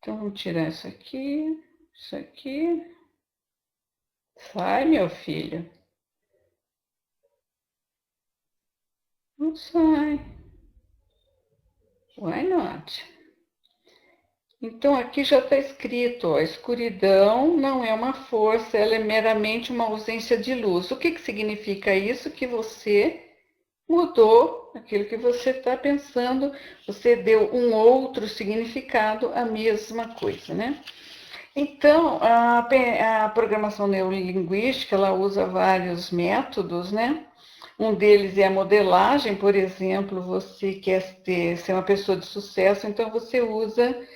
Então, vamos tirar isso aqui, isso aqui. Sai, meu filho. Não sai. Why not? Então, aqui já está escrito, ó, escuridão não é uma força, ela é meramente uma ausência de luz. O que significa isso? Que você mudou aquilo que você está pensando, você deu um outro significado à mesma coisa, né? Então, a programação neurolinguística, ela usa vários métodos, né? Um deles é a modelagem, por exemplo, você quer ser uma pessoa de sucesso, então você usa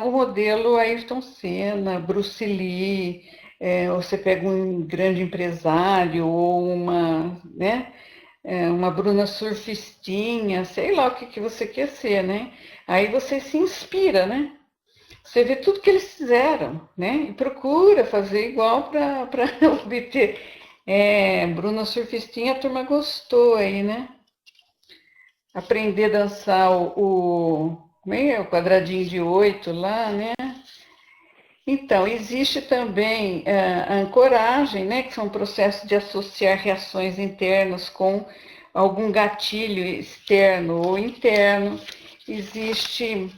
o modelo Ayrton Senna, Bruce Lee, você pega um grande empresário ou né, uma Bruna surfistinha, sei lá o que você quer ser, né? Aí você se inspira, né? Você vê tudo que eles fizeram, né? E procura fazer igual para obter. Bruna surfistinha, a turma gostou aí, né? Aprender a dançar como é? O quadradinho de 8 lá, né? Então, existe também a ancoragem, né, que são processos de associar reações internas com algum gatilho externo ou interno. Existe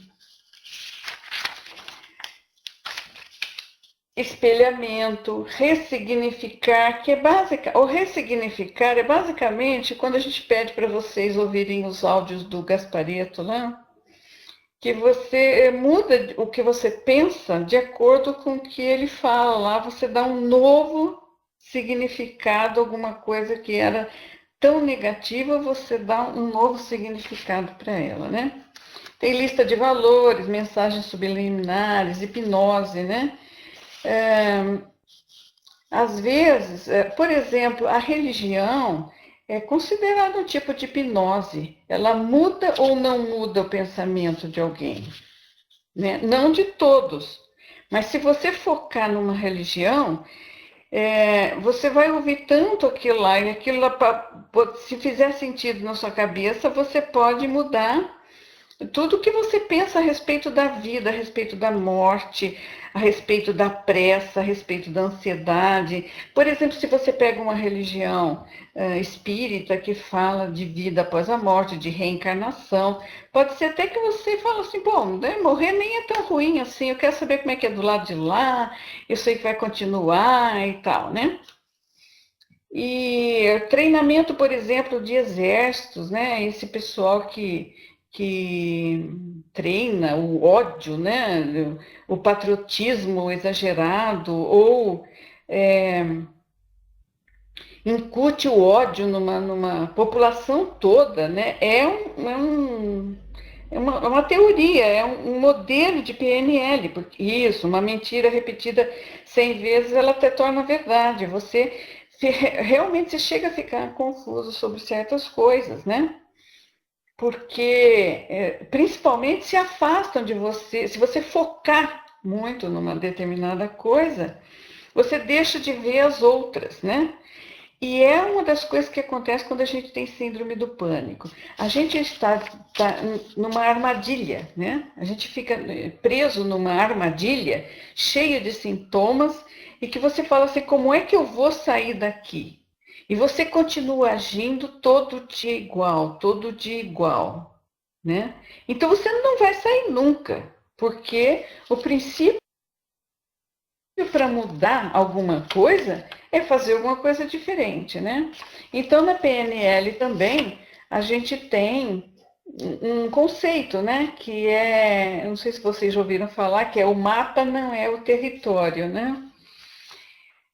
espelhamento, ressignificar, que é básica. O ressignificar é basicamente quando a gente pede para vocês ouvirem os áudios do Gasparetto lá, que você muda o que você pensa de acordo com o que ele fala lá, você dá um novo significado, alguma coisa que era tão negativa, você dá um novo significado para ela, né? Tem lista de valores, mensagens subliminares, hipnose, né? Às vezes, por exemplo, a religião é considerada um tipo de hipnose. Ela muda ou não muda o pensamento de alguém, né? Não de todos, mas se você focar numa religião, você vai ouvir tanto aquilo lá, e aquilo lá, se fizer sentido na sua cabeça, você pode mudar tudo que você pensa a respeito da vida, a respeito da morte, a respeito da pressa, a respeito da ansiedade. Por exemplo, se você pega uma religião espírita que fala de vida após a morte, de reencarnação, pode ser até que você fale assim, bom, né, morrer nem é tão ruim assim, eu quero saber como é que é do lado de lá, eu sei que vai continuar e tal, né? E treinamento, por exemplo, de exércitos, né? Esse pessoal que treina o ódio, né? O patriotismo exagerado, ou é, incute o ódio numa população toda, né? É uma teoria, é um modelo de PNL, porque isso, uma mentira repetida 100 vezes, ela até torna verdade. Você realmente chega a ficar confuso sobre certas coisas, né? Porque principalmente se afastam de você. Se você focar muito numa determinada coisa, você deixa de ver as outras, né? E é uma das coisas que acontece quando a gente tem síndrome do pânico. A gente está numa armadilha, né? A gente fica preso numa armadilha cheia de sintomas e que você fala assim, como é que eu vou sair daqui? E você continua agindo todo dia igual, né? Então você não vai sair nunca, porque o princípio para mudar alguma coisa é fazer alguma coisa diferente, né? Então, na PNL também, a gente tem um conceito, né? Que é, não sei se vocês já ouviram falar, que é o mapa não é o território, né?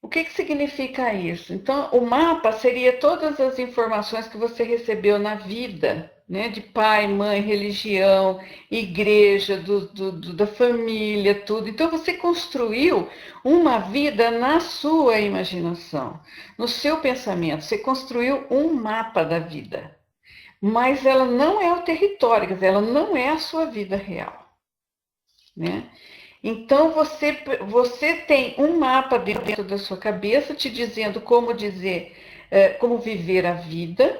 O que significa isso? Então, o mapa seria todas as informações que você recebeu na vida, né? De pai, mãe, religião, igreja, da família, tudo. Então, você construiu uma vida na sua imaginação, no seu pensamento. Você construiu um mapa da vida. Mas ela não é o território, quer dizer, ela não é a sua vida real, né? Então você tem um mapa dentro da sua cabeça te dizendo como dizer, como viver a vida,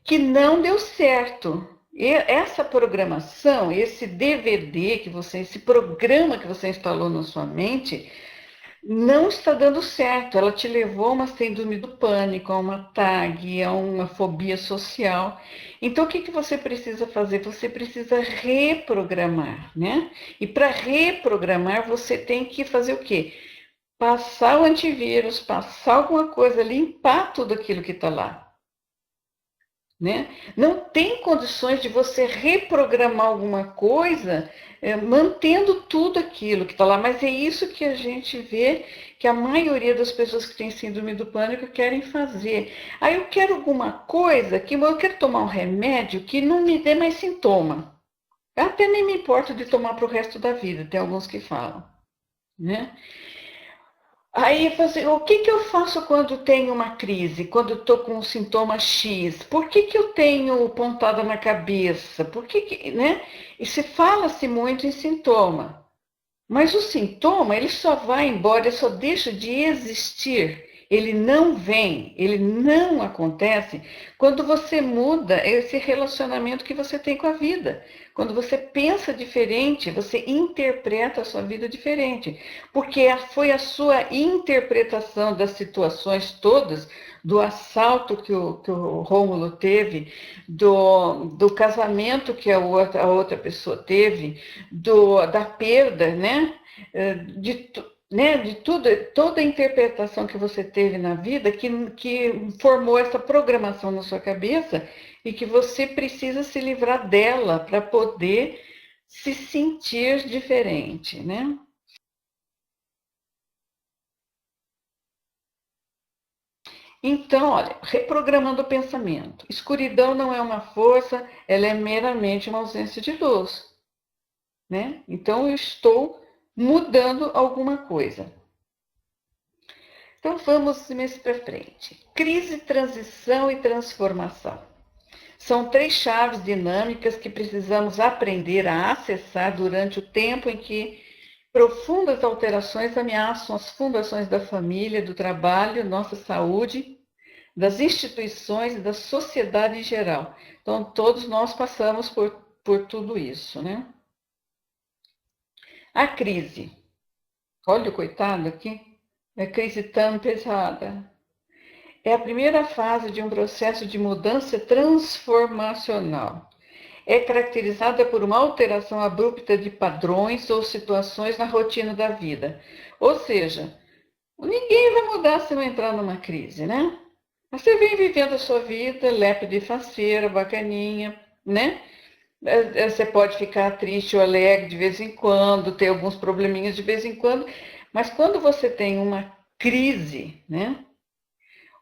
que não deu certo. E essa programação, esse DVD esse programa que você instalou na sua mente, não está dando certo. Ela te levou a uma síndrome do pânico, a uma TAG, a uma fobia social. Então, o que que você precisa fazer? Você precisa reprogramar, né? E para reprogramar, você tem que fazer o quê? Passar o antivírus, passar alguma coisa, limpar tudo aquilo que está lá. Né? Não tem condições de você reprogramar alguma coisa mantendo tudo aquilo que está lá, mas é isso que a gente vê que a maioria das pessoas que têm síndrome do pânico querem fazer. Aí eu quero alguma coisa que eu quero tomar um remédio que não me dê mais sintoma. Eu até nem me importo de tomar para o resto da vida, tem alguns que falam. Né? Aí, assim, o que que eu faço quando tenho uma crise, quando estou com um sintoma X? Por que que eu tenho pontada na cabeça? Por que que, né? E se fala-se muito em sintoma, mas o sintoma, ele só vai embora, ele só deixa de existir. Ele não vem, ele não acontece quando você muda esse relacionamento que você tem com a vida. Quando você pensa diferente, você interpreta a sua vida diferente. Porque foi a sua interpretação das situações todas, do assalto que o Rômulo teve, do casamento que a outra pessoa teve, da perda, né? De, né, de tudo, toda a interpretação que você teve na vida que formou essa programação na sua cabeça e que você precisa se livrar dela para poder se sentir diferente, né? Então, olha, reprogramando o pensamento. Escuridão não é uma força, ela é meramente uma ausência de luz, né? Então, eu estou mudando alguma coisa. Então vamos mais para frente. Crise, transição e transformação. São três chaves dinâmicas que precisamos aprender a acessar durante o tempo em que profundas alterações ameaçam as fundações da família, do trabalho, nossa saúde, das instituições e da sociedade em geral. Então, todos nós passamos por tudo isso, né? A crise. Olha o coitado aqui. É crise tão pesada. É a primeira fase de um processo de mudança transformacional. É caracterizada por uma alteração abrupta de padrões ou situações na rotina da vida. Ou seja, ninguém vai mudar se não entrar numa crise, né? Você vem vivendo a sua vida, lépida e faceira, bacaninha, né? Você pode ficar triste ou alegre de vez em quando, ter alguns probleminhas de vez em quando, mas quando você tem uma crise, né?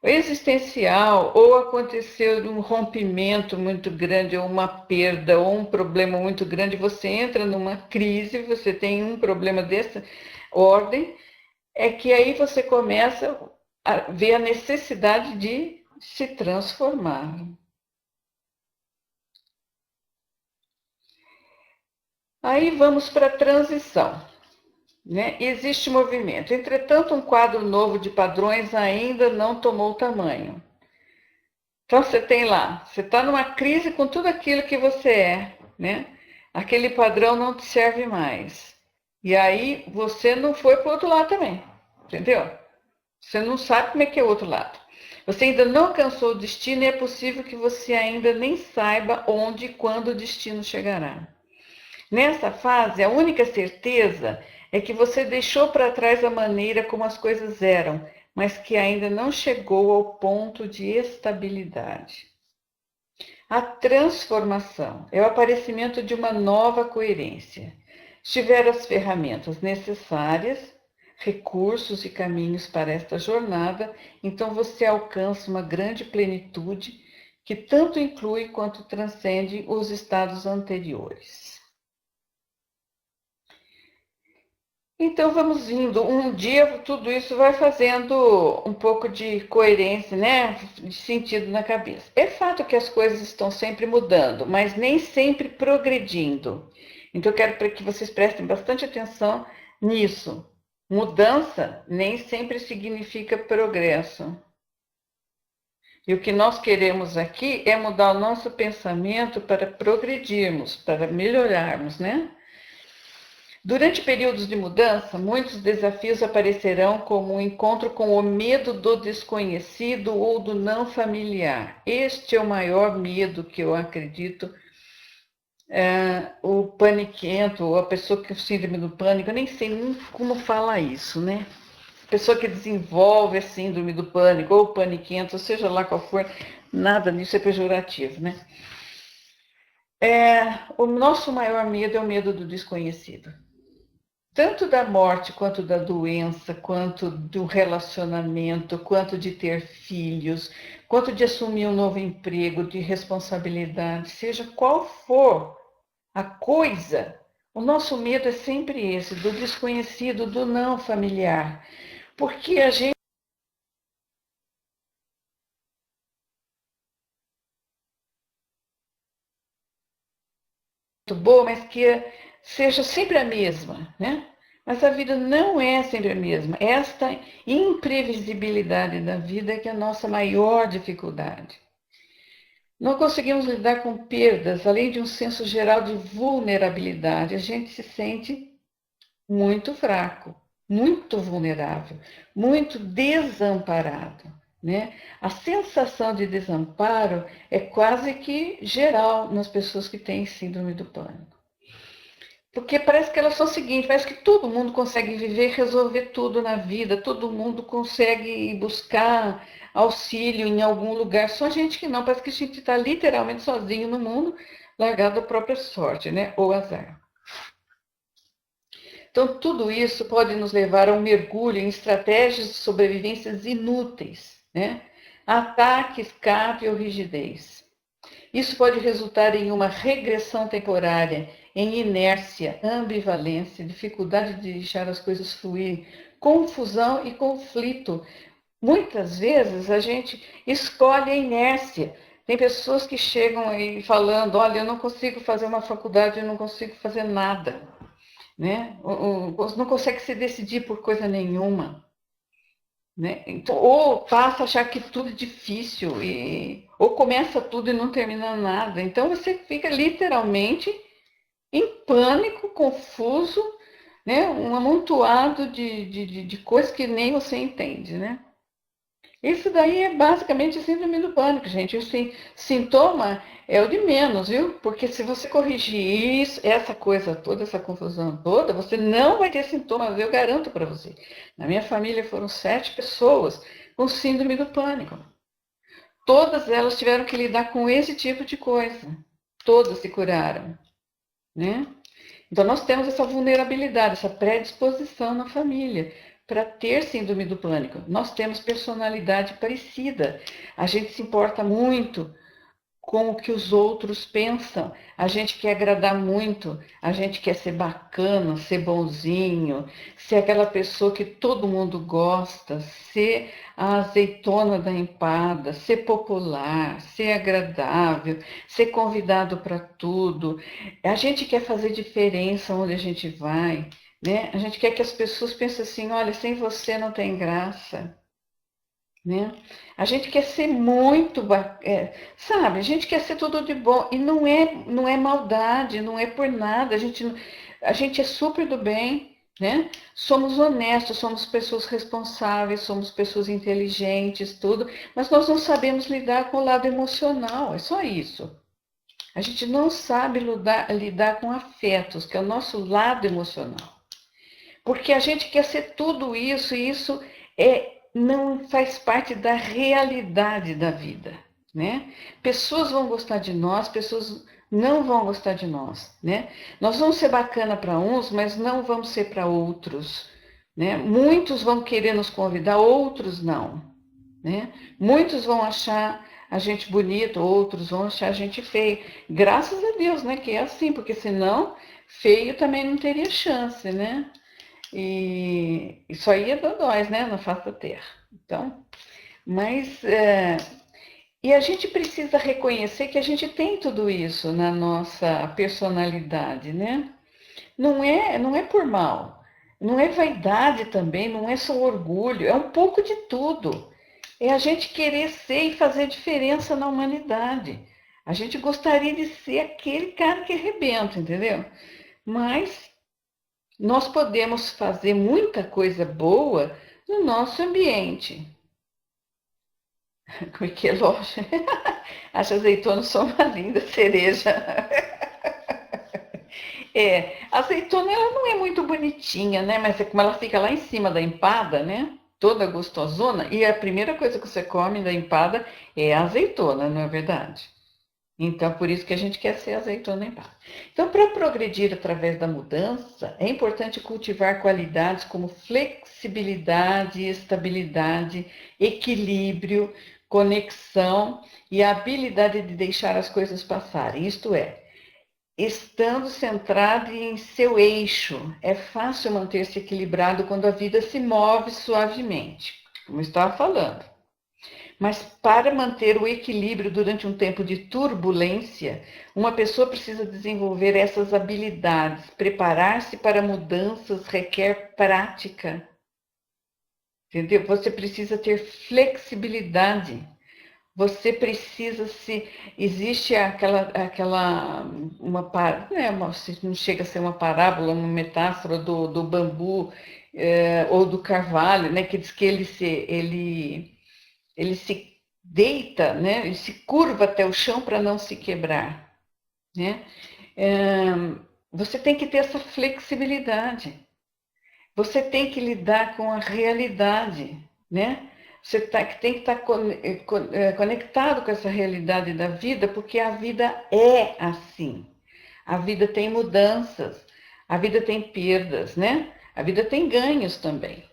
Existencial, ou aconteceu um rompimento muito grande, ou uma perda, ou um problema muito grande, você entra numa crise, você tem um problema dessa ordem, é que aí você começa a ver a necessidade de se transformar. Aí vamos para a transição. Né? Existe movimento. Entretanto, um quadro novo de padrões ainda não tomou tamanho. Então você tem lá, você está numa crise com tudo aquilo que você é, né? Aquele padrão não te serve mais. E aí você não foi para o outro lado também, entendeu? Você não sabe como é que é o outro lado. Você ainda não alcançou o destino e é possível que você ainda nem saiba onde e quando o destino chegará. Nessa fase, a única certeza é que você deixou para trás a maneira como as coisas eram, mas que ainda não chegou ao ponto de estabilidade. A transformação é o aparecimento de uma nova coerência. Se tiver as ferramentas necessárias, recursos e caminhos para esta jornada, então você alcança uma grande plenitude que tanto inclui quanto transcende os estados anteriores. Então vamos indo, um dia tudo isso vai fazendo um pouco de coerência, né? De sentido na cabeça. É fato que as coisas estão sempre mudando, mas nem sempre progredindo. Então eu quero que vocês prestem bastante atenção nisso. Mudança nem sempre significa progresso. E o que nós queremos aqui é mudar o nosso pensamento para progredirmos, para melhorarmos, né? Durante períodos de mudança, muitos desafios aparecerão como o encontro com o medo do desconhecido ou do não familiar. Este é o maior medo que eu acredito. O paniquento, ou a pessoa que tem síndrome do pânico, eu nem sei nem como falar isso, né? A pessoa que desenvolve a síndrome do pânico, ou paniquento, seja lá qual for, nada disso é pejorativo, né? O nosso maior medo é o medo do desconhecido. Tanto da morte, quanto da doença, quanto do relacionamento, quanto de ter filhos, quanto de assumir um novo emprego, de responsabilidade, seja qual for a coisa, o nosso medo é sempre esse, do desconhecido, do não familiar. Porque a gente é muito boa, mas que seja sempre a mesma, né? Mas a vida não é sempre a mesma. Esta imprevisibilidade da vida é que é a nossa maior dificuldade. Não conseguimos lidar com perdas, além de um senso geral de vulnerabilidade. A gente se sente muito fraco, muito vulnerável, muito desamparado, né? A sensação de desamparo é quase que geral nas pessoas que têm síndrome do pânico. Porque parece que elas são o seguinte, parece que todo mundo consegue viver, resolver tudo na vida, todo mundo consegue buscar auxílio em algum lugar, só a gente que não, parece que a gente está literalmente sozinho no mundo, largado à própria sorte, né? Ou azar. Então, tudo isso pode nos levar a um mergulho em estratégias de sobrevivência inúteis, né? Ataque, escape ou rigidez. Isso pode resultar em uma regressão temporária, em inércia, ambivalência, dificuldade de deixar as coisas fluir, confusão e conflito. Muitas vezes a gente escolhe a inércia. Tem pessoas que chegam aí falando: olha, eu não consigo fazer uma faculdade, eu não consigo fazer nada, né? Não consegue se decidir por coisa nenhuma, né? Então, ou passa a achar que tudo é difícil, ou começa tudo e não termina nada. Então você fica literalmente em pânico, confuso, né? Um amontoado de coisas que nem você entende, né? Isso daí é basicamente síndrome do pânico, gente. O sintoma é o de menos, viu? Porque se você corrigir isso, essa coisa toda, essa confusão toda, você não vai ter sintomas, eu garanto para você. Na minha família foram 7 pessoas com síndrome do pânico. Todas elas tiveram que lidar com esse tipo de coisa. Todas se curaram, né? Então, nós temos essa vulnerabilidade, essa predisposição na família para ter síndrome do pânico. Nós temos personalidade parecida. A gente se importa muito com o que os outros pensam. A gente quer agradar muito, a gente quer ser bacana, ser bonzinho, ser aquela pessoa que todo mundo gosta, ser a azeitona da empada, ser popular, ser agradável, ser convidado para tudo. A gente quer fazer diferença onde a gente vai, né? A gente quer que as pessoas pensem assim: olha, sem você não tem graça. Né? A gente quer ser muito, sabe? A gente quer ser tudo de bom e não é maldade, não é por nada. A gente é super do bem, né? Somos honestos, somos pessoas responsáveis, somos pessoas inteligentes, tudo, mas nós não sabemos lidar com o lado emocional. É só isso. A gente não sabe lidar com afetos, que é o nosso lado emocional. Porque a gente quer ser tudo isso, e isso não faz parte da realidade da vida, né? Pessoas vão gostar de nós, pessoas não vão gostar de nós, né? Nós vamos ser bacana para uns, mas não vamos ser para outros, né? Muitos vão querer nos convidar, outros não, né? Muitos vão achar a gente bonito, outros vão achar a gente feio. Graças a Deus, né? Que é assim, porque senão feio também não teria chance, né? E isso aí é dodóis, né, na face da terra. Então, mas e a gente precisa reconhecer que a gente tem tudo isso na nossa personalidade, né? Não é por mal, não é vaidade também, não é só orgulho, é um pouco de tudo. É a gente querer ser e fazer diferença na humanidade. A gente gostaria de ser aquele cara que arrebenta, entendeu? Mas nós podemos fazer muita coisa boa no nosso ambiente. Porque, lógico, as azeitonas são uma linda cereja. A azeitona ela não é muito bonitinha, né? Mas é como ela fica lá em cima da empada, né? Toda gostosona. E a primeira coisa que você come da empada é a azeitona, não é verdade? Então, por isso que a gente quer ser azeitona empada. Então, para progredir através da mudança, é importante cultivar qualidades como flexibilidade, estabilidade, equilíbrio, conexão e a habilidade de deixar as coisas passarem. Isto é, estando centrado em seu eixo, é fácil manter-se equilibrado quando a vida se move suavemente, como eu estava falando. Mas para manter o equilíbrio durante um tempo de turbulência, uma pessoa precisa desenvolver essas habilidades. Preparar-se para mudanças requer prática. Entendeu? Você precisa ter flexibilidade. Você precisa se existe aquela não chega a ser uma parábola, uma metáfora do bambu ou do carvalho, né? Que diz que ele se deita, né? Ele se curva até o chão para não se quebrar, né? Você tem que ter essa flexibilidade. Você tem que lidar com a realidade, né? Você tem que estar conectado com essa realidade da vida, porque a vida é assim. A vida tem mudanças, a vida tem perdas, né? A vida tem ganhos também.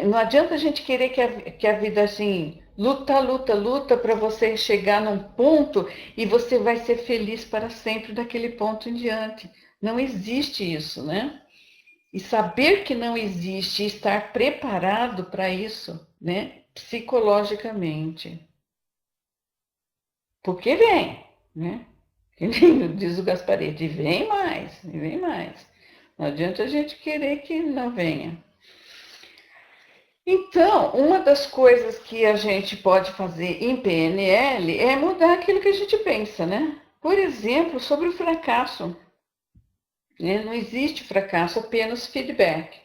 Não adianta a gente querer que a vida assim, luta para você chegar num ponto e você vai ser feliz para sempre daquele ponto em diante. Não existe isso, né? E saber que não existe e estar preparado para isso, né? Psicologicamente. Porque vem, né? Que nem diz o Gasparetti, vem mais, vem mais. Não adianta a gente querer que não venha. Então, uma das coisas que a gente pode fazer em PNL é mudar aquilo que a gente pensa, né? Por exemplo, sobre o fracasso. Né? Não existe fracasso, apenas feedback.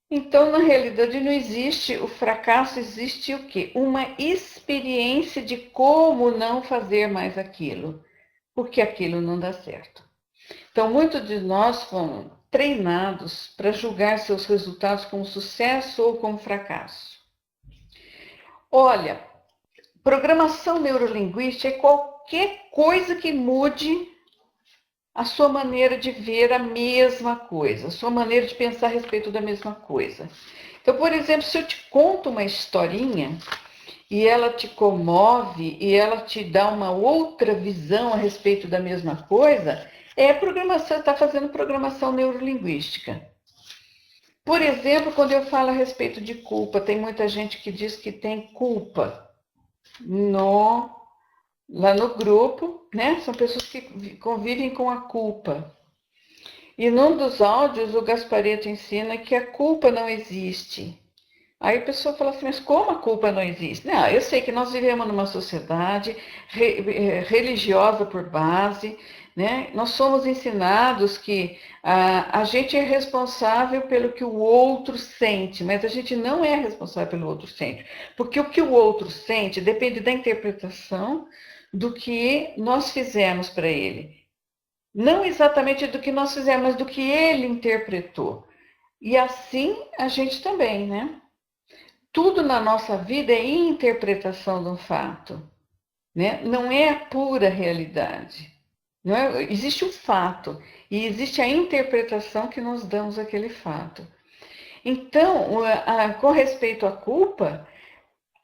Então, na realidade, não existe o fracasso, existe o quê? Uma experiência de como não fazer mais aquilo, porque aquilo não dá certo. Então, muitos de nós foram treinados para julgar seus resultados como sucesso ou como fracasso. Olha, programação neurolinguística é qualquer coisa que mude a sua maneira de ver a mesma coisa, a sua maneira de pensar a respeito da mesma coisa. Então, por exemplo, se eu te conto uma historinha e ela te comove e ela te dá uma outra visão a respeito da mesma coisa, é programação, está fazendo programação neurolinguística. Por exemplo, quando eu falo a respeito de culpa, tem muita gente que diz que tem culpa lá no grupo, né? São pessoas que convivem com a culpa. E num dos áudios, o Gaspareto ensina que a culpa não existe. Aí a pessoa fala assim, mas como a culpa não existe? Não, eu sei que nós vivemos numa sociedade religiosa por base, né? Nós somos ensinados que a gente é responsável pelo que o outro sente, mas a gente não é responsável pelo outro sente, porque o que o outro sente depende da interpretação do que nós fizemos para ele. Não exatamente do que nós fizemos, mas do que ele interpretou. E assim a gente também, né? Tudo na nossa vida é interpretação de um fato, né? Não é a pura realidade. Não é? Existe o fato e existe a interpretação que nós damos àquele fato. Então, com respeito à culpa,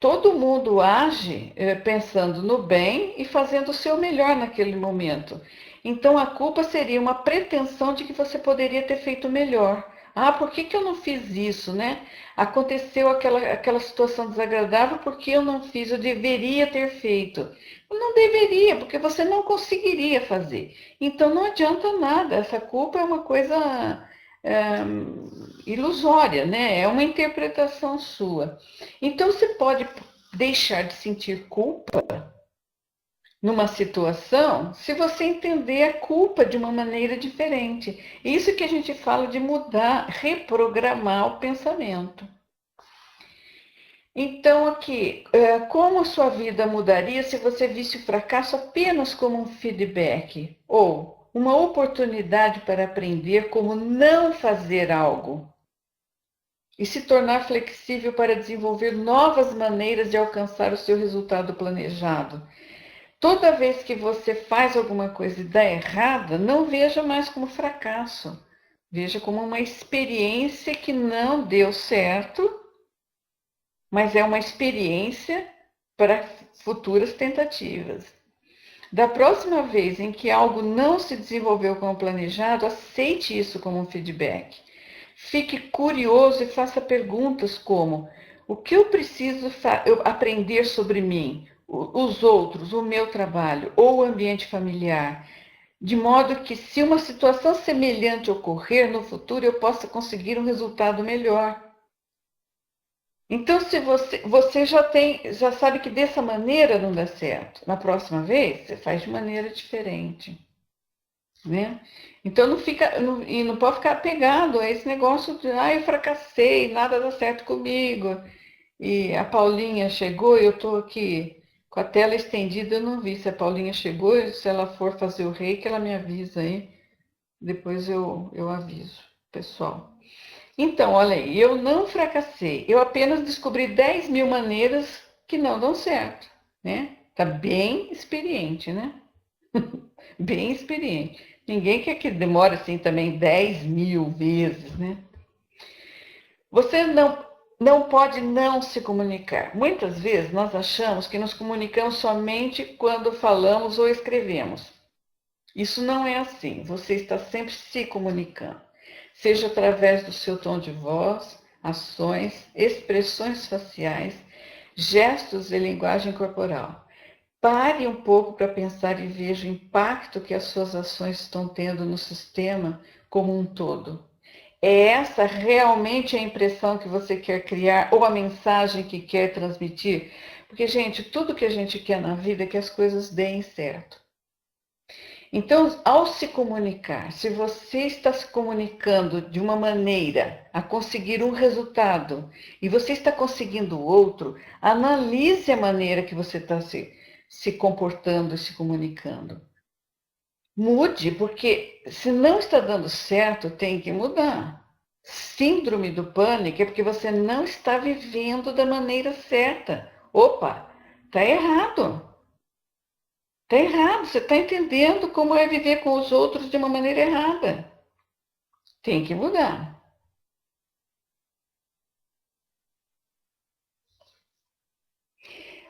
todo mundo age pensando no bem e fazendo o seu melhor naquele momento. Então, a culpa seria uma pretensão de que você poderia ter feito melhor. Ah, por que eu não fiz isso, né? Aconteceu aquela situação desagradável porque eu não fiz, eu deveria ter feito. Não deveria, porque você não conseguiria fazer. Então, não adianta nada. Essa culpa é uma coisa ilusória, né? É uma interpretação sua. Então, você pode deixar de sentir culpa numa situação se você entender a culpa de uma maneira diferente. Isso que a gente fala de mudar, reprogramar o pensamento. Então, aqui, como a sua vida mudaria se você visse o fracasso apenas como um feedback ou uma oportunidade para aprender como não fazer algo e se tornar flexível para desenvolver novas maneiras de alcançar o seu resultado planejado? Toda vez que você faz alguma coisa e dá errada, não veja mais como fracasso. Veja como uma experiência que não deu certo, mas é uma experiência para futuras tentativas. Da próxima vez em que algo não se desenvolveu como planejado, aceite isso como um feedback. Fique curioso e faça perguntas como: o que eu preciso aprender sobre mim, os outros, o meu trabalho ou o ambiente familiar, de modo que, se uma situação semelhante ocorrer no futuro, eu possa conseguir um resultado melhor. Então, se você já sabe que dessa maneira não dá certo, na próxima vez você faz de maneira diferente, né? Então não pode ficar apegado a esse negócio de eu fracassei, nada dá certo comigo. E a Paulinha chegou e eu estou aqui com a tela estendida, eu não vi se a Paulinha chegou, se ela for fazer o reiki, ela me avisa aí, depois eu aviso, pessoal. Então, olha aí, eu não fracassei, eu apenas descobri 10.000 maneiras que não dão certo, né? Tá bem experiente, né? Bem experiente. Ninguém quer que demore assim também 10.000 vezes, né? Você não pode não se comunicar. Muitas vezes nós achamos que nos comunicamos somente quando falamos ou escrevemos. Isso não é assim. Você está sempre se comunicando, seja através do seu tom de voz, ações, expressões faciais, gestos e linguagem corporal. Pare um pouco para pensar e veja o impacto que as suas ações estão tendo no sistema como um todo. É essa realmente a impressão que você quer criar ou a mensagem que quer transmitir? Porque, gente, tudo que a gente quer na vida é que as coisas deem certo. Então, ao se comunicar, se você está se comunicando de uma maneira a conseguir um resultado e você está conseguindo outro, analise a maneira que você está se comportando e se comunicando. Mude, porque se não está dando certo, tem que mudar. Síndrome do pânico é porque você não está vivendo da maneira certa. Opa, está errado. Está errado, você está entendendo como é viver com os outros de uma maneira errada. Tem que mudar.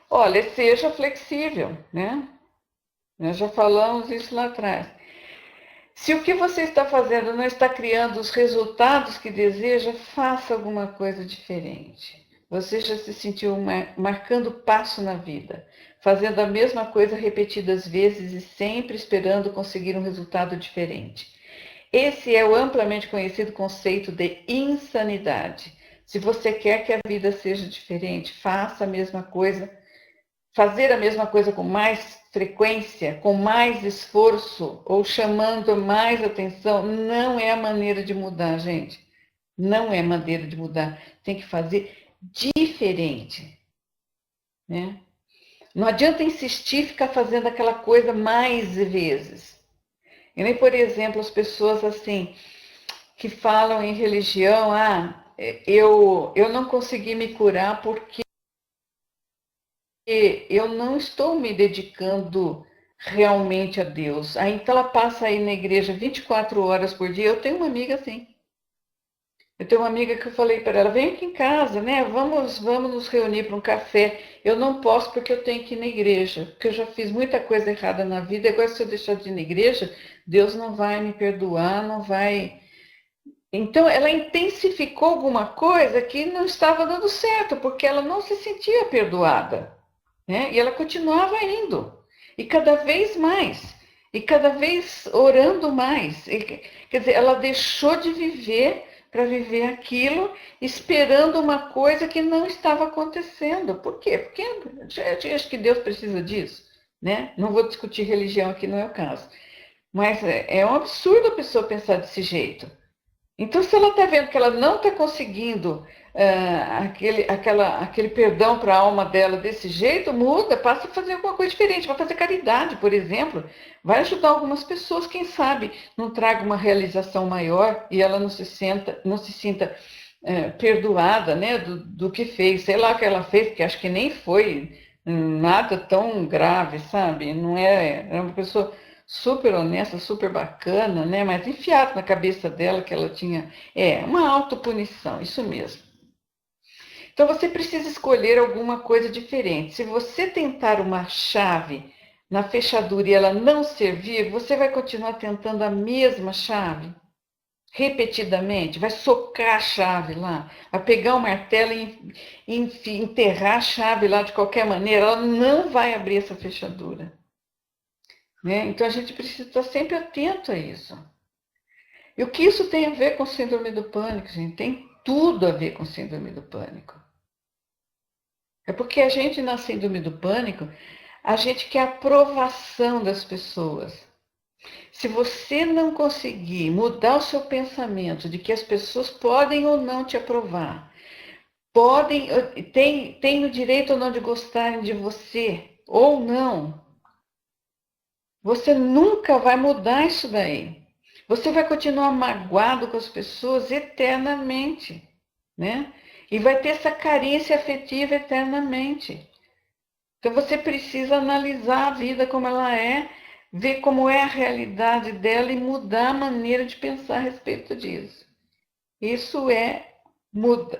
Olha, seja flexível, né? Nós já falamos isso lá atrás. Se o que você está fazendo não está criando os resultados que deseja, faça alguma coisa diferente. Você já se sentiu marcando passo na vida, fazendo a mesma coisa repetidas vezes e sempre esperando conseguir um resultado diferente. Esse é o amplamente conhecido conceito de insanidade. Se você quer que a vida seja diferente, faça a mesma coisa. Fazer a mesma coisa com mais frequência, com mais esforço ou chamando mais atenção, não é a maneira de mudar, gente. Não é maneira de mudar. Tem que fazer diferente, né? Não adianta insistir ficar fazendo aquela coisa mais vezes. E nem, por exemplo, as pessoas assim que falam em religião, eu não consegui me curar porque eu não estou me dedicando realmente a Deus. Aí então ela passa aí na igreja 24 horas por dia. Eu tenho uma amiga assim. Eu tenho uma amiga que eu falei para ela, vem aqui em casa, né? Vamos nos reunir para um café. Eu não posso porque eu tenho que ir na igreja, porque eu já fiz muita coisa errada na vida. Agora, se eu deixar de ir na igreja, Deus não vai me perdoar, não vai. Então, ela intensificou alguma coisa que não estava dando certo, porque ela não se sentia perdoada, né? E ela continuava indo, e cada vez mais. E cada vez orando mais. Quer dizer, ela deixou de viver para viver aquilo, esperando uma coisa que não estava acontecendo. Por quê? Porque eu acho que Deus precisa disso, né? Não vou discutir religião aqui, não é o caso. Mas é um absurdo a pessoa pensar desse jeito. Então, se ela está vendo que ela não está conseguindo aquele perdão para a alma dela desse jeito, muda, passa a fazer alguma coisa diferente, vai fazer caridade, por exemplo, vai ajudar algumas pessoas, quem sabe não traga uma realização maior e ela não se sinta perdoada, né, do que fez, sei lá o que ela fez, porque acho que nem foi nada tão grave, sabe? Não é uma pessoa super honesta, super bacana, né? Mas enfiado na cabeça dela que ela tinha. Uma autopunição, isso mesmo. Então você precisa escolher alguma coisa diferente. Se você tentar uma chave na fechadura e ela não servir, você vai continuar tentando a mesma chave repetidamente, vai socar a chave lá, vai pegar o martelo e enterrar a chave lá de qualquer maneira, ela não vai abrir essa fechadura. Né? Então a gente precisa estar sempre atento a isso. E o que isso tem a ver com síndrome do pânico, gente? Tem tudo a ver com síndrome do pânico. É porque a gente, na síndrome do pânico, a gente quer a aprovação das pessoas. Se você não conseguir mudar o seu pensamento de que as pessoas podem ou não te aprovar, têm o direito ou não de gostarem de você, ou não, você nunca vai mudar isso daí. Você vai continuar magoado com as pessoas eternamente, né? E vai ter essa carência afetiva eternamente. Então você precisa analisar a vida como ela é, ver como é a realidade dela e mudar a maneira de pensar a respeito disso. Isso é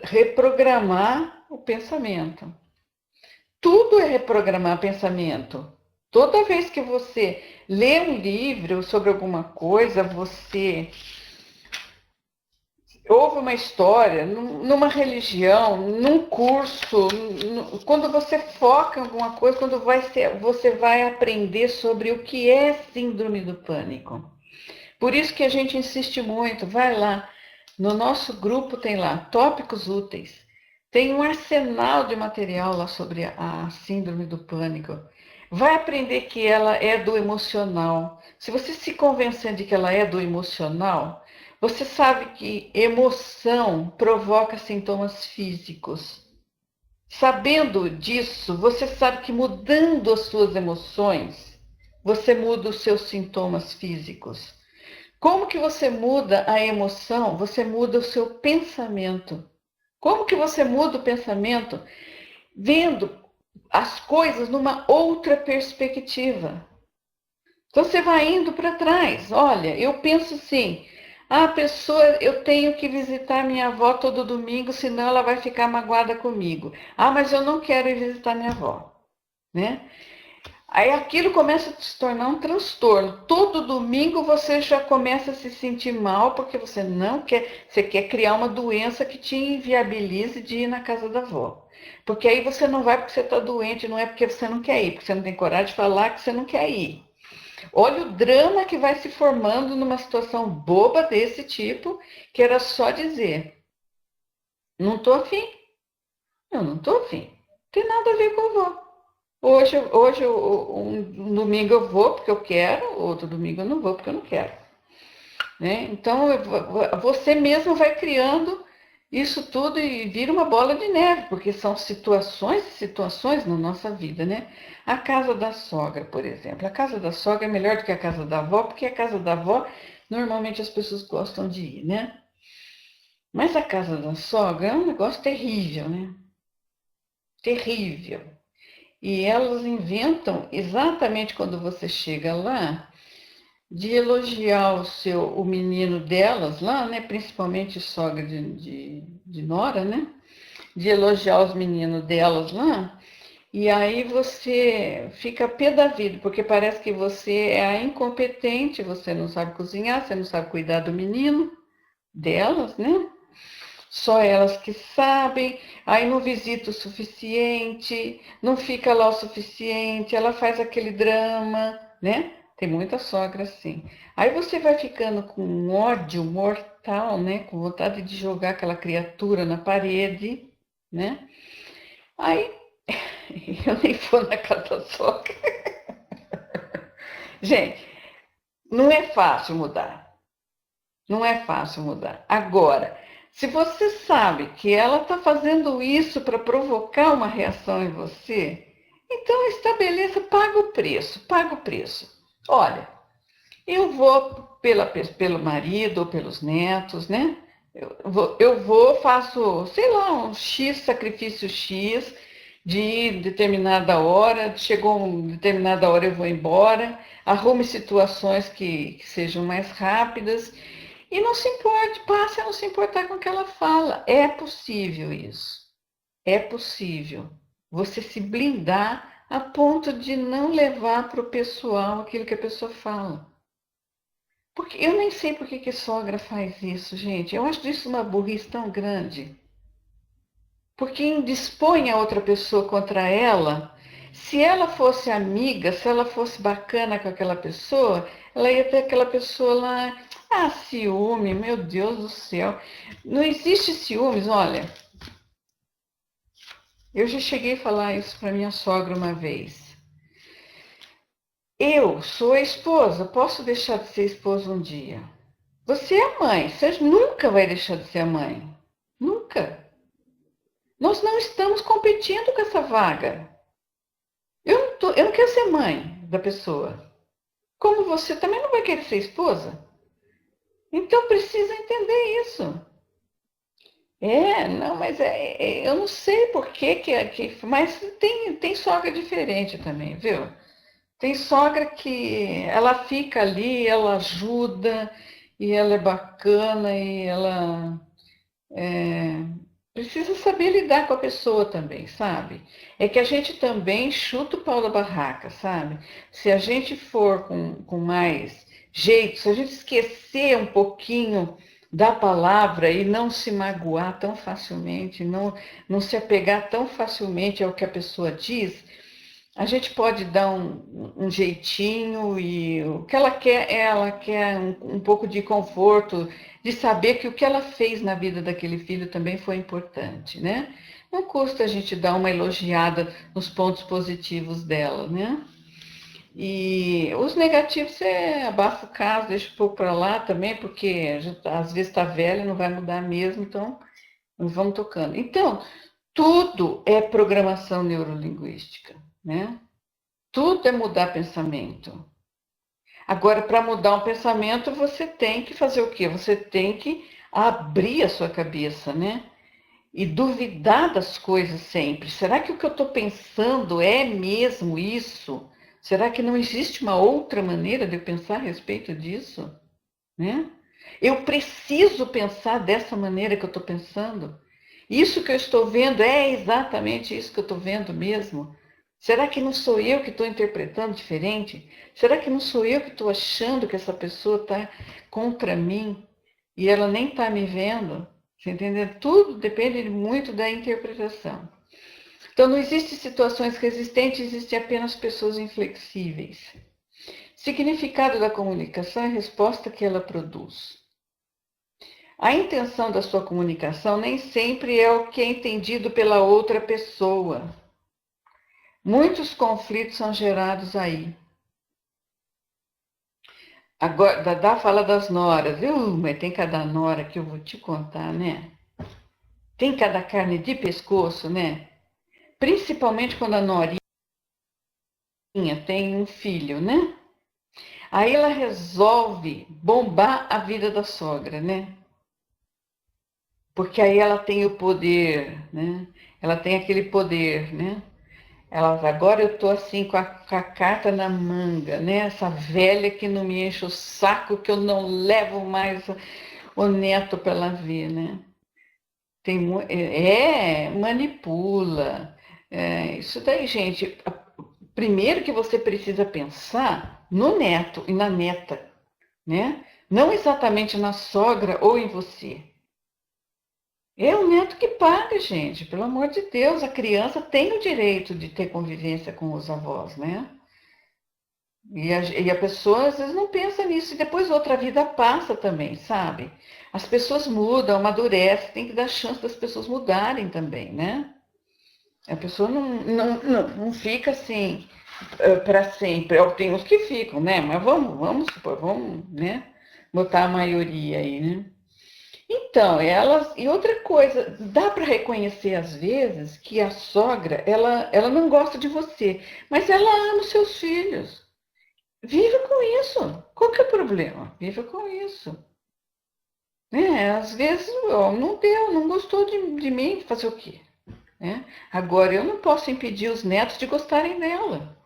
reprogramar o pensamento. Tudo é reprogramar pensamento. Toda vez que você lê um livro sobre alguma coisa, você ouve uma história, numa religião, num curso, quando você foca em alguma coisa, você vai aprender sobre o que é síndrome do pânico. Por isso que a gente insiste muito, vai lá, no nosso grupo tem lá tópicos úteis, tem um arsenal de material lá sobre a síndrome do pânico. Vai aprender que ela é do emocional. Se você se convencer de que ela é do emocional, você sabe que emoção provoca sintomas físicos. Sabendo disso, você sabe que mudando as suas emoções, você muda os seus sintomas físicos. Como que você muda a emoção? Você muda o seu pensamento. Como que você muda o pensamento? Vendo as coisas numa outra perspectiva. Então você vai indo para trás. Olha, eu penso assim, eu tenho que visitar minha avó todo domingo, senão ela vai ficar magoada comigo. Mas eu não quero ir visitar minha avó, né? Aí aquilo começa a se tornar um transtorno. Todo domingo você já começa a se sentir mal porque você não quer, você quer criar uma doença que te inviabilize de ir na casa da avó. Porque aí você não vai porque você está doente, não é porque você não quer ir, porque você não tem coragem de falar que você não quer ir. Olha o drama que vai se formando numa situação boba desse tipo, que era só dizer, não estou afim, eu não estou afim, não tem nada a ver com a avó. Hoje um domingo eu vou porque eu quero, outro domingo eu não vou porque eu não quero. Né? Então, você mesmo vai criando isso tudo e vira uma bola de neve, porque são situações e situações na nossa vida, né? A casa da sogra, por exemplo. A casa da sogra é melhor do que a casa da avó, porque a casa da avó, normalmente as pessoas gostam de ir, né? Mas a casa da sogra é um negócio terrível, né? Terrível. E elas inventam, exatamente quando você chega lá, de elogiar o menino delas lá, né? Principalmente sogra de Nora, né? De elogiar os meninos delas lá. E aí você fica pé da vida, porque parece que você é a incompetente, você não sabe cozinhar, você não sabe cuidar do menino delas, né? Só elas que sabem, aí não visita o suficiente, não fica lá o suficiente, ela faz aquele drama, né? Tem muita sogra assim. Aí você vai ficando com um ódio mortal, né? Com vontade de jogar aquela criatura na parede, né? Aí eu nem vou na casa da sogra. Gente, não é fácil mudar. Não é fácil mudar. Agora, se você sabe que ela está fazendo isso para provocar uma reação em você, então estabeleça, paga o preço, paga o preço. Olha, eu vou pelo marido ou pelos netos, né? Faço, sei lá, um X, sacrifício X, de determinada hora, chegou uma determinada hora eu vou embora, arrume situações que sejam mais rápidas e não se importe, passe a não se importar com o que ela fala. É possível isso. É possível você se blindar a ponto de não levar para o pessoal aquilo que a pessoa fala. Porque eu nem sei por que sogra faz isso, gente. Eu acho isso uma burrice tão grande. Porque indispõe a outra pessoa contra ela. Se ela fosse amiga, se ela fosse bacana com aquela pessoa, ela ia ter aquela pessoa lá. Ah, ciúme, meu Deus do céu. Não existe ciúmes, olha. Eu já cheguei a falar isso para minha sogra uma vez. Eu sou a esposa, posso deixar de ser esposa um dia. Você é a mãe, você nunca vai deixar de ser a mãe. Nunca. Nós não estamos competindo com essa vaga. Eu não quero ser mãe da pessoa. Como você também não vai querer ser esposa? Então precisa entender isso. Não, mas eu não sei por mas tem sogra diferente também, viu? Tem sogra que ela fica ali, ela ajuda, e ela é bacana, e ela precisa saber lidar com a pessoa também, sabe? É que a gente também chuta o pau da barraca, sabe? Se a gente for com mais jeito, se a gente esquecer um pouquinho da palavra e não se magoar tão facilmente, não se apegar tão facilmente ao que a pessoa diz, a gente pode dar um jeitinho e o que ela quer um pouco de conforto, de saber que o que ela fez na vida daquele filho também foi importante, né? Não custa a gente dar uma elogiada nos pontos positivos dela, né? E os negativos você abafa o caso, deixa um pouco para lá também, porque às vezes está velha, não vai mudar mesmo, então vamos tocando. Então, tudo é programação neurolinguística, né? Tudo é mudar pensamento. Agora, para mudar um pensamento, você tem que fazer o quê? Você tem que abrir a sua cabeça, né? E duvidar das coisas sempre. Será que o que eu estou pensando é mesmo isso? Será que não existe uma outra maneira de eu pensar a respeito disso? Né? Eu preciso pensar dessa maneira que eu estou pensando? Isso que eu estou vendo é exatamente isso que eu estou vendo mesmo? Será que não sou eu que estou interpretando diferente? Será que não sou eu que estou achando que essa pessoa está contra mim e ela nem está me vendo? Você entendeu? Tudo depende muito da interpretação. Então, não existem situações resistentes, existem apenas pessoas inflexíveis. Significado da comunicação é a resposta que ela produz. A intenção da sua comunicação nem sempre é o que é entendido pela outra pessoa. Muitos conflitos são gerados aí. Agora, Dadá fala das noras, mas tem cada nora que eu vou te contar, né? Tem cada carne de pescoço, né? Principalmente quando a norinha tem um filho, né? Aí ela resolve bombar a vida da sogra, né? Porque aí ela tem o poder, né? Ela tem aquele poder, né? Agora eu tô assim com a carta na manga, né? Essa velha que não me enche o saco, que eu não levo mais o neto para ela ver, né? Manipula. Isso daí, gente. Primeiro que você precisa pensar no neto e na neta, né? Não exatamente na sogra ou em você. É o neto que paga, gente. Pelo amor de Deus, a criança tem o direito de ter convivência com os avós, né? E a pessoa às vezes não pensa nisso, e depois outra vida passa também, sabe? As pessoas mudam, amadurecem, tem que dar chance das pessoas mudarem também, né? A pessoa não fica assim para sempre. Tem uns que ficam, né? Mas vamos supor, vamos, né? Botar a maioria aí, né? Então, elas. E outra coisa, dá para reconhecer às vezes que a sogra, ela não gosta de você, mas ela ama os seus filhos. Viva com isso. Qual que é o problema? Viva com isso. Né? Às vezes, ó, não deu, não gostou de mim, fazer o quê? Né? Agora, eu não posso impedir os netos de gostarem dela.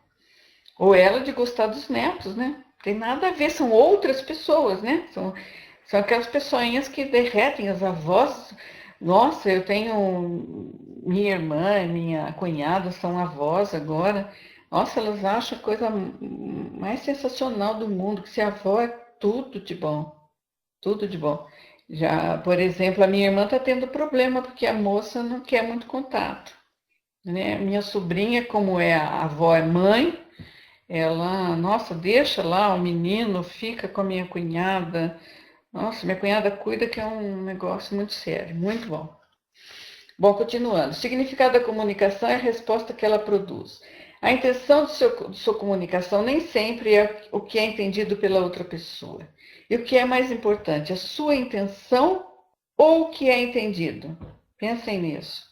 Ou ela de gostar dos netos, né? Tem nada a ver, são outras pessoas, né? São aquelas pessoinhas que derretem as avós. Nossa, eu tenho minha irmã, minha cunhada são avós agora. Nossa, elas acham a coisa mais sensacional do mundo, que ser avó é tudo de bom, tudo de bom. Já, por exemplo, a minha irmã está tendo problema porque a moça não quer muito contato, né? Minha sobrinha, como é a avó é mãe, ela, nossa, deixa lá o menino, fica com a minha cunhada. Nossa, minha cunhada cuida, que é um negócio muito sério, muito bom. Bom, continuando. O significado da comunicação é a resposta que ela produz. A intenção de sua comunicação nem sempre é o que é entendido pela outra pessoa. E o que é mais importante, a sua intenção ou o que é entendido? Pensem nisso.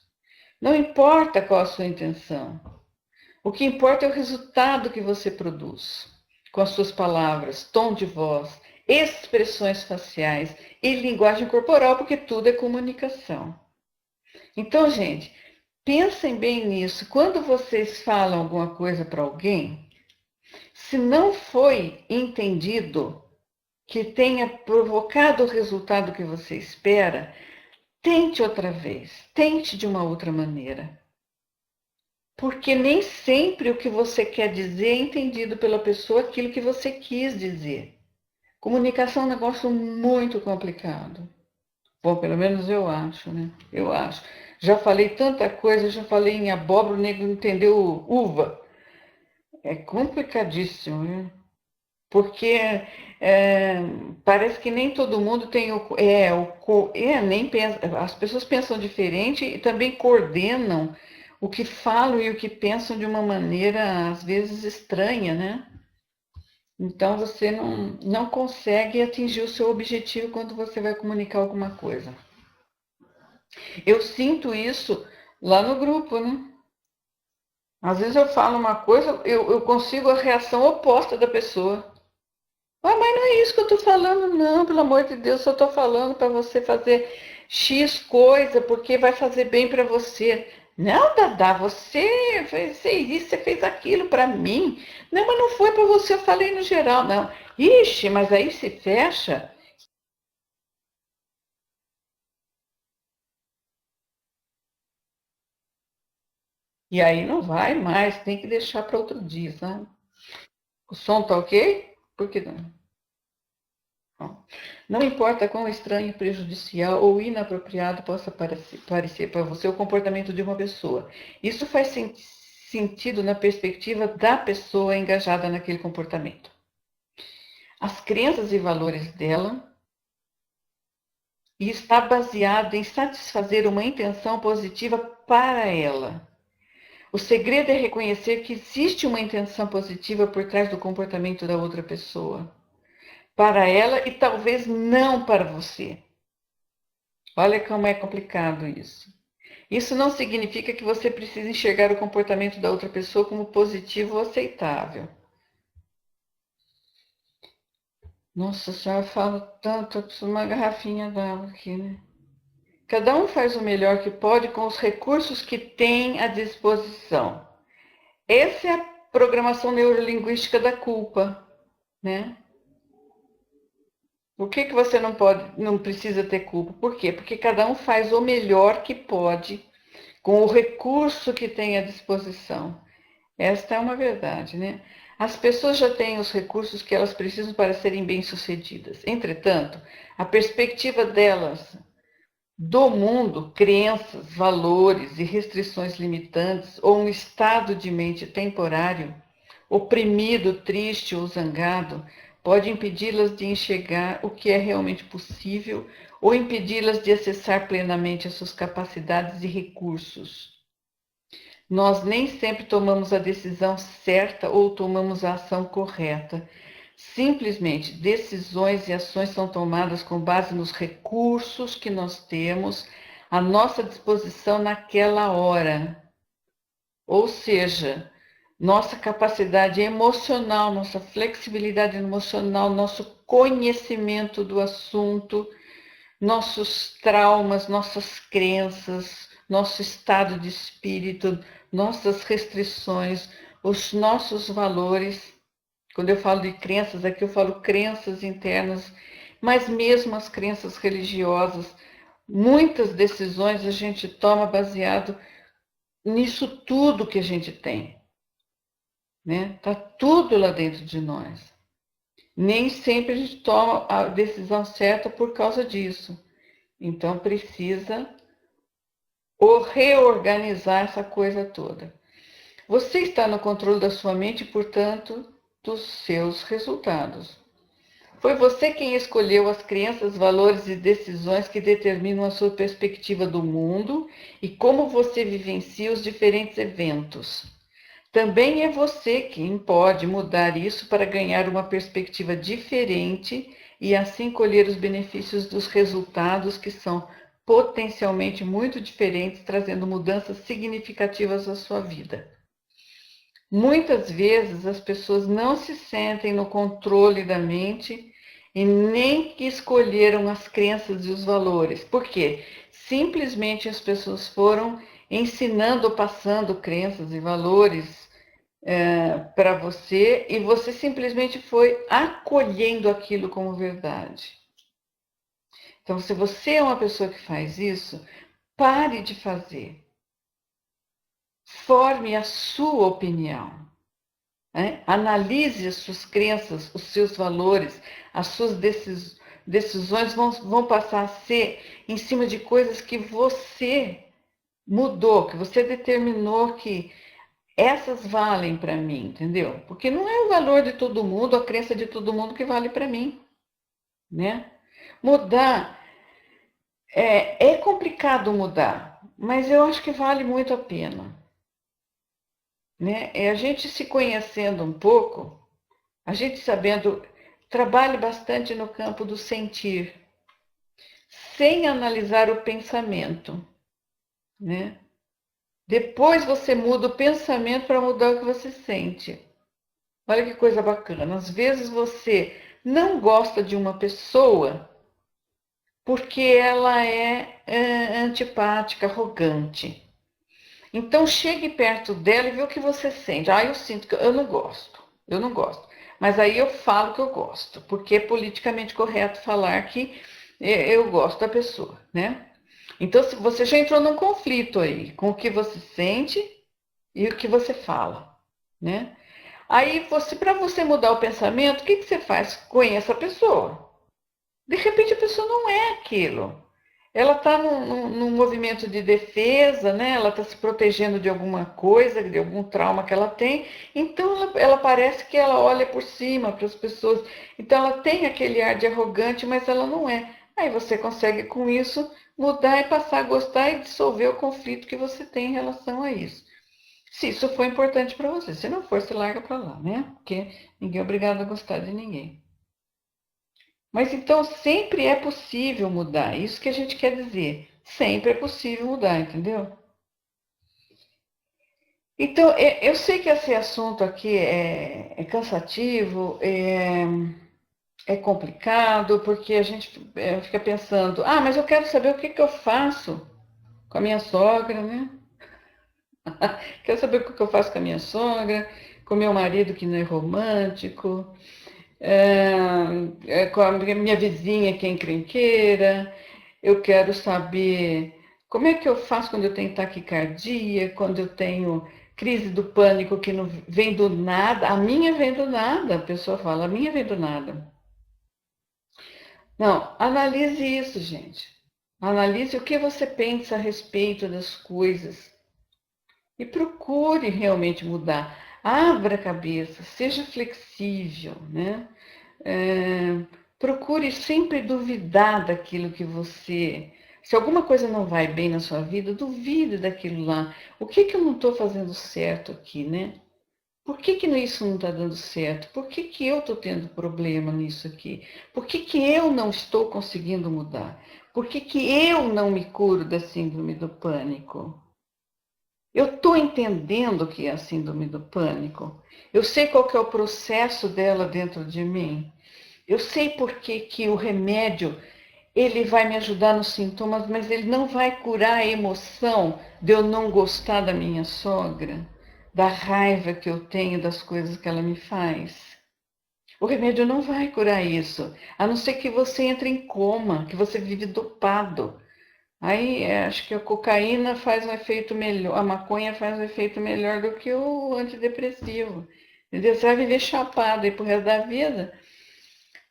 Não importa qual a sua intenção. O que importa é o resultado que você produz, com as suas palavras, tom de voz, expressões faciais e linguagem corporal, porque tudo é comunicação. Então, gente, pensem bem nisso. Quando vocês falam alguma coisa para alguém, se não foi entendido que tenha provocado o resultado que você espera, tente outra vez, tente de uma outra maneira. Porque nem sempre o que você quer dizer é entendido pela pessoa aquilo que você quis dizer. Comunicação é um negócio muito complicado. Bom, pelo menos eu acho, né? Eu acho. Já falei tanta coisa, já falei em abóbora, o nego entendeu uva. É complicadíssimo, né? Porque é, parece que nem todo mundo tem nem pensa, as pessoas pensam diferente e também coordenam o que falam e o que pensam de uma maneira às vezes estranha, né? Então você não consegue atingir o seu objetivo quando você vai comunicar alguma coisa. Eu sinto isso lá no grupo, né? Às vezes eu falo uma coisa, eu consigo a reação oposta da pessoa. Ah, mas não é isso que eu tô falando, não, pelo amor de Deus, eu tô falando para você fazer X coisa, porque vai fazer bem para você. Não, Dadá, você fez isso, você fez aquilo para mim. Não, mas não foi para você, eu falei no geral, não. Ixi, mas aí se fecha. E aí não vai mais, tem que deixar para outro dia, sabe? O som tá ok? Por que não? Não importa quão estranho, prejudicial ou inapropriado possa parecer para você o comportamento de uma pessoa. Isso faz sentido na perspectiva da pessoa engajada naquele comportamento. As crenças e valores dela e está baseado em satisfazer uma intenção positiva para ela. O segredo é reconhecer que existe uma intenção positiva por trás do comportamento da outra pessoa, para ela e talvez não para você. Olha como é complicado isso. Isso não significa que você precisa enxergar o comportamento da outra pessoa como positivo ou aceitável. Nossa senhora, eu falo tanto, eu preciso de uma garrafinha d'água aqui, né? Cada um faz o melhor que pode com os recursos que tem à disposição. Essa é a programação neurolinguística da culpa, né? Por que você não pode, não precisa ter culpa? Por quê? Porque cada um faz o melhor que pode com o recurso que tem à disposição. Esta é uma verdade, né? As pessoas já têm os recursos que elas precisam para serem bem-sucedidas. Entretanto, a perspectiva delas do mundo, crenças, valores e restrições limitantes ou um estado de mente temporário oprimido, triste ou zangado, pode impedi-las de enxergar o que é realmente possível ou impedi-las de acessar plenamente as suas capacidades e recursos. Nós nem sempre tomamos a decisão certa ou tomamos a ação correta. Simplesmente, decisões e ações são tomadas com base nos recursos que nós temos à nossa disposição naquela hora. Ou seja, nossa capacidade emocional, nossa flexibilidade emocional, nosso conhecimento do assunto, nossos traumas, nossas crenças, nosso estado de espírito, nossas restrições, os nossos valores. Quando eu falo de crenças, aqui eu falo crenças internas, mas mesmo as crenças religiosas, muitas decisões a gente toma baseado nisso tudo que a gente tem, né? Tá tudo lá dentro de nós. Nem sempre a gente toma a decisão certa por causa disso. Então precisa reorganizar essa coisa toda. Você está no controle da sua mente, portanto, dos seus resultados. Foi você quem escolheu as crenças, valores e decisões que determinam a sua perspectiva do mundo e como você vivencia os diferentes eventos. Também é você quem pode mudar isso para ganhar uma perspectiva diferente e assim colher os benefícios dos resultados que são potencialmente muito diferentes, trazendo mudanças significativas à sua vida. Muitas vezes as pessoas não se sentem no controle da mente e nem que escolheram as crenças e os valores. Por quê? Simplesmente as pessoas foram ensinando ou passando crenças e valores para você e você simplesmente foi acolhendo aquilo como verdade. Então, se você é uma pessoa que faz isso, pare de fazer. Forme a sua opinião. Né? Analise as suas crenças, os seus valores, as suas decisões vão passar a ser em cima de coisas que você mudou, que você determinou que essas valem para mim, entendeu? Porque não é o valor de todo mundo, a crença de todo mundo que vale para mim, né? Mudar é complicado mudar, mas eu acho que vale muito a pena, né? É a gente se conhecendo um pouco, a gente sabendo, trabalhe bastante no campo do sentir, sem analisar o pensamento, né? Depois você muda o pensamento para mudar o que você sente. Olha que coisa bacana. Às vezes você não gosta de uma pessoa porque ela é antipática, arrogante. Então chegue perto dela e vê o que você sente. Ah, eu sinto que eu não gosto. Eu não gosto. Mas aí eu falo que eu gosto, porque é politicamente correto falar que eu gosto da pessoa, né? Então você já entrou num conflito aí com o que você sente e o que você fala, né? Aí para você mudar o pensamento, o que você faz? Conheça a pessoa. De repente a pessoa não é aquilo. Ela está num movimento de defesa, né? Ela está se protegendo de alguma coisa, de algum trauma que ela tem. Então ela parece que ela olha por cima para as pessoas. Então ela tem aquele ar de arrogante, mas ela não é. Aí você consegue com isso mudar e passar a gostar e dissolver o conflito que você tem em relação a isso. Se isso for importante para você. Se não for, você larga para lá, né? Porque ninguém é obrigado a gostar de ninguém. Mas então sempre é possível mudar. Isso que a gente quer dizer. Sempre é possível mudar, entendeu? Então, eu sei que esse assunto aqui é cansativo, é complicado, porque a gente fica pensando, mas eu quero saber o que eu faço com a minha sogra, né? Quero saber o que eu faço com a minha sogra, com meu marido que não é romântico, com a minha vizinha que é encrenqueira. Eu quero saber como é que eu faço quando eu tenho taquicardia, quando eu tenho crise do pânico que não vem do nada. A minha vem do nada, a pessoa fala, a minha vem do nada. Não, analise isso, gente. Analise o que você pensa a respeito das coisas e procure realmente mudar. Abra a cabeça, seja flexível, né? Procure sempre duvidar daquilo que você. Se alguma coisa não vai bem na sua vida, duvide daquilo lá. O que que eu não estou fazendo certo aqui, né? Por que que isso não está dando certo? Por que que eu estou tendo problema nisso aqui? Por que que eu não estou conseguindo mudar? Por que que eu não me curo da síndrome do pânico? Eu estou entendendo o que é a síndrome do pânico. Eu sei qual que é o processo dela dentro de mim. Eu sei por que que o remédio ele vai me ajudar nos sintomas, mas ele não vai curar a emoção de eu não gostar da minha sogra, da raiva que eu tenho das coisas que ela me faz. O remédio não vai curar isso, a não ser que você entre em coma, que você vive dopado. Aí acho que a cocaína faz um efeito melhor, a maconha faz um efeito melhor do que o antidepressivo. Entendeu? Você vai viver chapado aí pro resto da vida.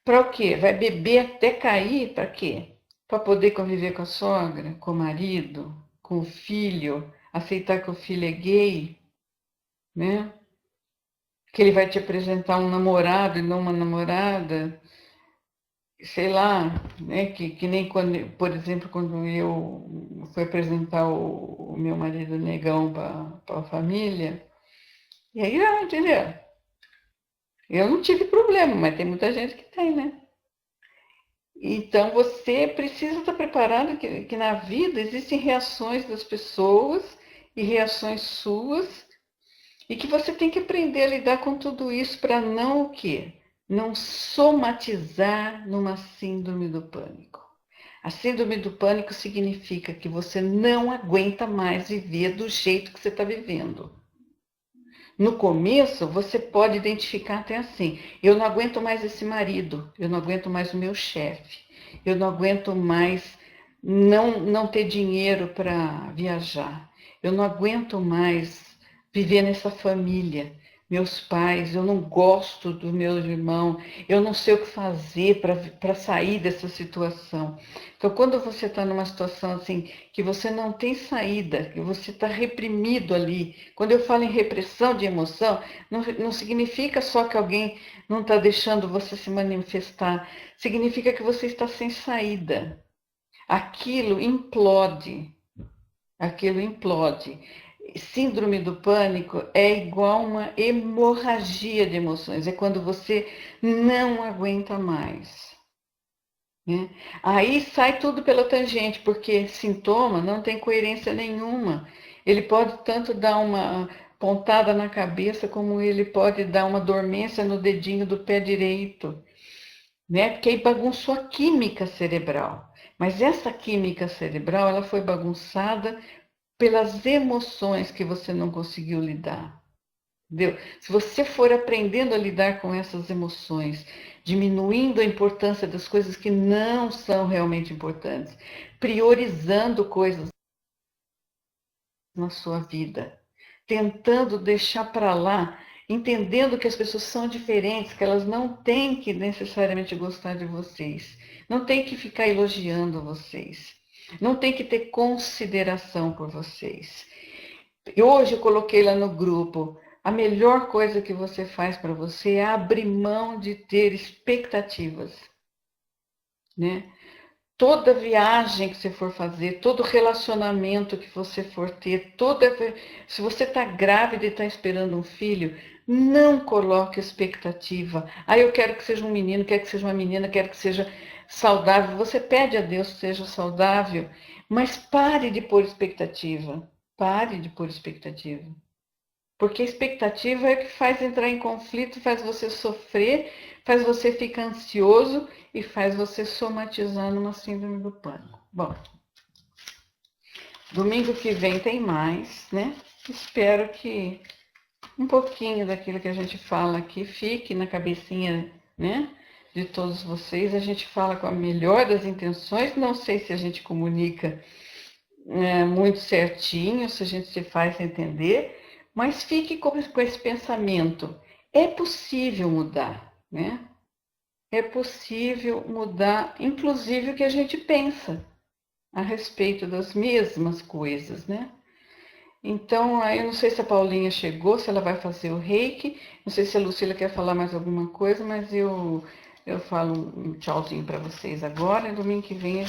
Para o quê? Vai beber até cair? Para quê? Para poder conviver com a sogra, com o marido, com o filho, aceitar que o filho é gay, né? Que ele vai te apresentar um namorado e não uma namorada, sei lá, né? Que nem quando, por exemplo, quando eu fui apresentar o meu marido negão para a família, e aí, entendeu? Eu não tive problema, mas tem muita gente que tem, né? Então você precisa estar preparado que na vida existem reações das pessoas e reações suas e que você tem que aprender a lidar com tudo isso para não o quê? Não somatizar numa síndrome do pânico. A síndrome do pânico significa que você não aguenta mais viver do jeito que você está vivendo. No começo, você pode identificar até assim: eu não aguento mais esse marido, eu não aguento mais o meu chefe, eu não aguento mais não ter dinheiro para viajar, eu não aguento mais viver nessa família, meus pais, eu não gosto do meu irmão, eu não sei o que fazer para sair dessa situação. Então, quando você está numa situação assim, que você não tem saída, que você está reprimido ali. Quando eu falo em repressão de emoção, não significa só que alguém não está deixando você se manifestar, significa que você está sem saída. Aquilo implode, aquilo implode. Síndrome do pânico é igual uma hemorragia de emoções, é quando você não aguenta mais. Né? Aí sai tudo pela tangente, porque sintoma não tem coerência nenhuma. Ele pode tanto dar uma pontada na cabeça, como ele pode dar uma dormência no dedinho do pé direito, né? Porque aí bagunçou a química cerebral. Mas essa química cerebral, ela foi bagunçada pelas emoções que você não conseguiu lidar. Entendeu? Se você for aprendendo a lidar com essas emoções, diminuindo a importância das coisas que não são realmente importantes, priorizando coisas na sua vida, tentando deixar para lá, entendendo que as pessoas são diferentes, que elas não têm que necessariamente gostar de vocês, não tem que ficar elogiando vocês, não tem que ter consideração por vocês. E hoje eu coloquei lá no grupo, a melhor coisa que você faz para você é abrir mão de ter expectativas, né? Toda viagem que você for fazer, todo relacionamento que você for ter, se você está grávida e está esperando um filho, não coloque expectativa. Ah, eu quero que seja um menino, quero que seja uma menina, quero que seja saudável. Você pede a Deus que seja saudável, mas pare de pôr expectativa. Pare de pôr expectativa. Porque a expectativa é o que faz entrar em conflito, faz você sofrer, faz você ficar ansioso e faz você somatizar numa síndrome do pânico. Bom, domingo que vem tem mais, né? Espero que um pouquinho daquilo que a gente fala aqui fique na cabecinha, né? De todos vocês. A gente fala com a melhor das intenções. Não sei se a gente comunica muito certinho, se a gente se faz entender, mas fique com esse pensamento. É possível mudar, né? É possível mudar, inclusive, o que a gente pensa a respeito das mesmas coisas, né? Então, aí eu não sei se a Paulinha chegou, se ela vai fazer o reiki. Não sei se a Lucila quer falar mais alguma coisa, mas eu falo um tchauzinho para vocês agora. Domingo que vem a gente